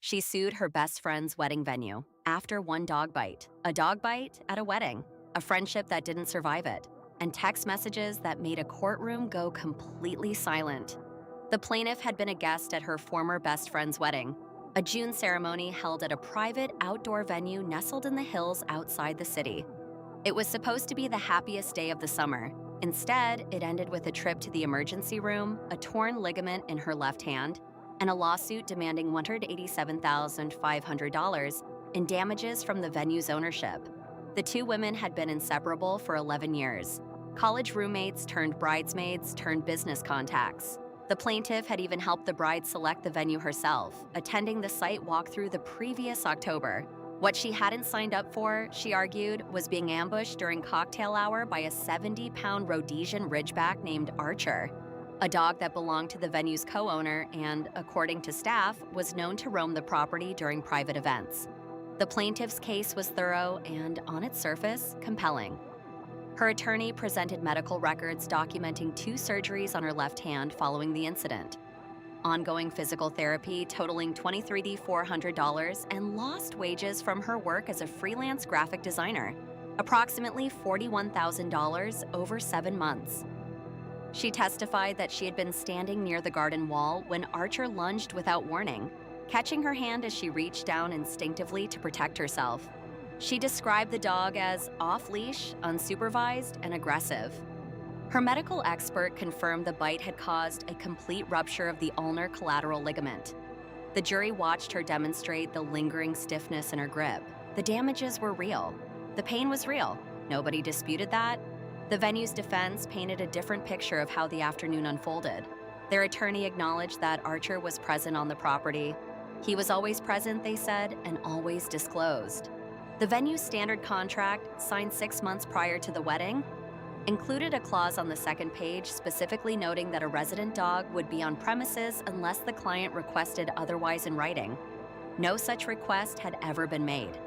She sued her best friend's wedding venue after one dog bite, a dog bite at a wedding, a friendship that didn't survive it, and text messages that made a courtroom go completely silent. The plaintiff had been a guest at her former best friend's wedding, a June ceremony held at a private outdoor venue nestled in the hills outside the city. It was supposed to be the happiest day of the summer. Instead, it ended with a trip to the emergency room, a torn ligament in her left hand, and a lawsuit demanding $187,500 in damages from the venue's ownership. The two women had been inseparable for 11 years. College roommates turned bridesmaids turned business contacts. The plaintiff had even helped the bride select the venue herself, attending the site walkthrough the previous October. What she hadn't signed up for, she argued, was being ambushed during cocktail hour by a 70-pound Rhodesian Ridgeback named Archer, a dog that belonged to the venue's co-owner and, according to staff, was known to roam the property during private events. The plaintiff's case was thorough and, on its surface, compelling. Her attorney presented medical records documenting 2 surgeries on her left hand following the incident, ongoing physical therapy totaling $2,400, and lost wages from her work as a freelance graphic designer, approximately $41,000 over 7 months. She testified that she had been standing near the garden wall when Archer lunged without warning, catching her hand as she reached down instinctively to protect herself. She described the dog as off-leash, unsupervised, and aggressive. Her medical expert confirmed the bite had caused a complete rupture of the ulnar collateral ligament. The jury watched her demonstrate the lingering stiffness in her grip. The damages were real. The pain was real. Nobody disputed that. The venue's defense painted a different picture of how the afternoon unfolded. Their attorney acknowledged that Archer was present on the property. He was always present, they said, and always disclosed. The venue's standard contract, signed 6 months prior to the wedding, included a clause on the second page specifically noting that a resident dog would be on premises unless the client requested otherwise in writing. No such request had ever been made.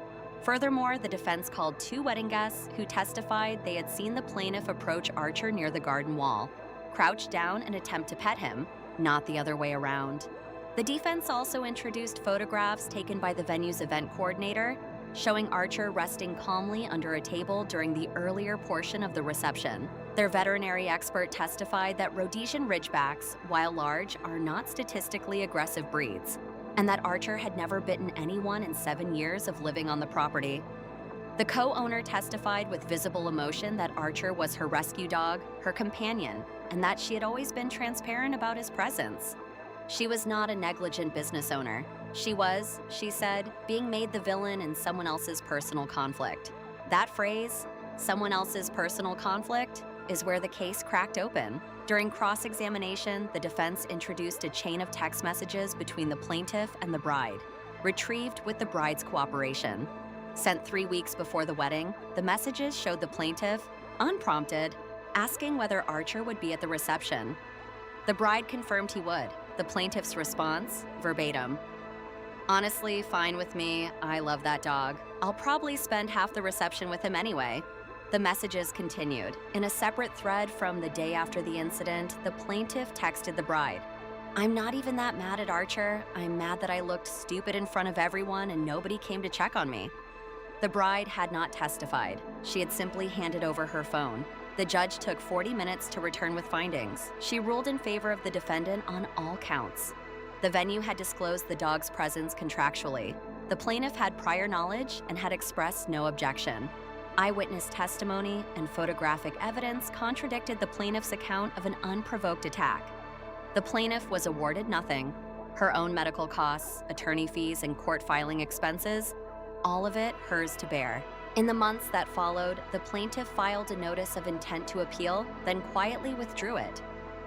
Furthermore, the defense called 2 wedding guests who testified they had seen the plaintiff approach Archer near the garden wall, crouch down and attempt to pet him, not the other way around. The defense also introduced photographs taken by the venue's event coordinator, showing Archer resting calmly under a table during the earlier portion of the reception. Their veterinary expert testified that Rhodesian Ridgebacks, while large, are not statistically aggressive breeds, and that Archer had never bitten anyone in 7 years of living on the property. The co-owner testified with visible emotion that Archer was her rescue dog, her companion, and that she had always been transparent about his presence. She was not a negligent business owner. She was, she said, being made the villain in someone else's personal conflict. That phrase, someone else's personal conflict, is where the case cracked open. During cross-examination, the defense introduced a chain of text messages between the plaintiff and the bride, retrieved with the bride's cooperation. Sent 3 weeks before the wedding, the messages showed the plaintiff, unprompted, asking whether Archer would be at the reception. The bride confirmed he would. The plaintiff's response, verbatim: "Honestly, fine with me. I love that dog. I'll probably spend half the reception with him anyway." The messages continued. In a separate thread from the day after the incident, the plaintiff texted the bride, "I'm not even that mad at Archer. I'm mad that I looked stupid in front of everyone and nobody came to check on me." The bride had not testified. She had simply handed over her phone. The judge took 40 minutes to return with findings. She ruled in favor of the defendant on all counts. The venue had disclosed the dog's presence contractually. The plaintiff had prior knowledge and had expressed no objection. Eyewitness testimony and photographic evidence contradicted the plaintiff's account of an unprovoked attack. The plaintiff was awarded nothing. Her own medical costs, attorney fees, and court filing expenses, all of it hers to bear. In the months that followed, the plaintiff filed a notice of intent to appeal, then quietly withdrew it.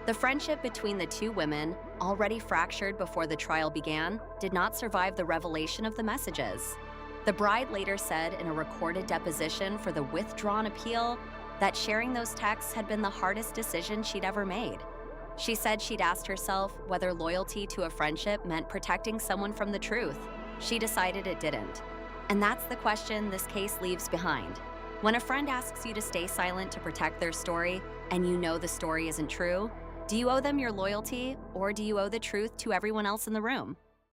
The friendship between the 2 women, already fractured before the trial began, did not survive the revelation of the messages. The bride later said in a recorded deposition for the withdrawn appeal that sharing those texts had been the hardest decision she'd ever made. She said she'd asked herself whether loyalty to a friendship meant protecting someone from the truth. She decided it didn't. And that's the question this case leaves behind. When a friend asks you to stay silent to protect their story, and you know the story isn't true, do you owe them your loyalty, or do you owe the truth to everyone else in the room?